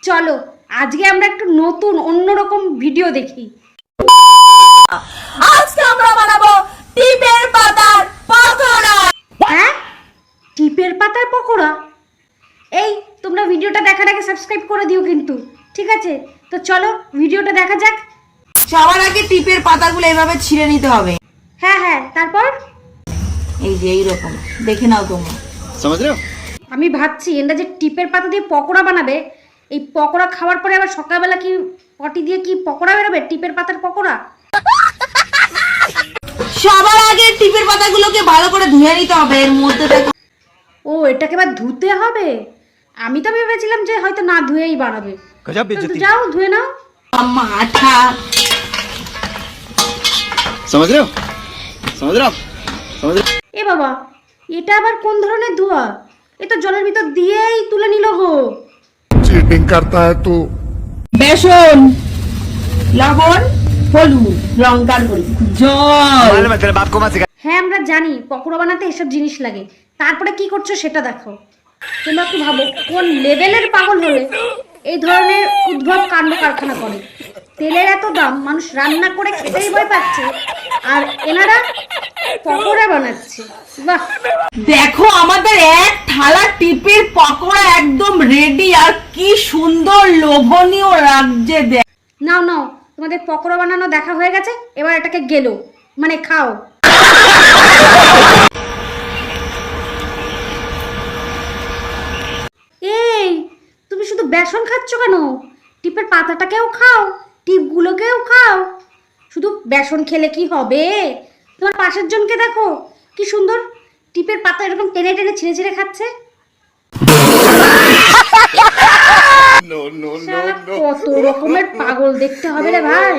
চলো আজকে আমরা একটু নতুন অন্যরকম ভিডিও দেখি। আজকে আমরা বানাবো টিপের পাতার পকোড়া। হ্যাঁ, টিপের পাতার পকোড়া? এই তোমরা ভিডিওটা দেখার আগে সাবস্ক্রাইব করে দিও কিন্তু, ঠিক আছে? তো চলো ভিডিওটা দেখা যাক। সবার আগে টিপের পাতাগুলো এইভাবে ছিঁড়ে নিতে হবে। হ্যাঁ হ্যাঁ, তারপর? এই যে এইরকম দেখে নাও তোমরা। আমি ভাবছি এরা যে টিপের পাতা দিয়ে পকোড়া বানাবে, এই পকোড়া খাওয়ার পরে আবার সকালবেলা কি পটি দিয়ে কি পকোড়া বেরোবে, টিপের পাতার পকোড়া? সবার আগে টিপের পাতাগুলোকে ভালো করে ধুয়ে নিতে হবে। এর মধ্যে দেখো, ও এটাকে আবার ধুতে হবে? আমি তো ভেবেছিলাম যে হয়তো না ধুয়েই বানাবে। তো যাও ধুয়ে নাও। মাথা समझ रहे हो এ বাবা, এটা আবার কোন ধরনের ধোয়া? এ তো জলের ভিতর দিয়েই তুলে নিল গো। चीटिंग करता है तू। বেসন, লবণ, হলুদ, লঙ্কার গুঁড়ি, জল। হ্যাঁ আমরা জানি পকোড়া বানাতে এসব জিনিস লাগে, তারপরে কি করছো সেটা দেখো। তোমরা কি ভাবো কোন লেভেলের পাগল হলে এই ধরনের উদ্ভব কাণ্ড কারখানা করে? তেলের এত দাম, মানুষ রান্না করে খেতেই ভয় পাচ্ছে, আর এনারা পকোড়া বানাচ্ছে। বাহ, দেখো আমাদের এক থালা টিপের পকোড়া একদম রেডি। আর কি সুন্দর লোভনীয় লাগছে। নাও নাও, তোমাদের পকোড়া বানানো দেখা হয়ে গেছে, এবার এটাকে গেলো মানে খাও। এই তুমি শুধু বেসন খাচ্ছ কেন? টিপের পাতাটাকেও খাও, টিপগুলোকেও খাও। শুধু বেসন খেলে কি হবে? তোমার পাশের জনকে দেখো কি সুন্দর টিপের পাতা এরকম টেনে টেনে ছিঁড়ে ছিঁড়ে খাচ্ছে। শালা কত রকমের পাগল দেখতে হবে রে ভাই।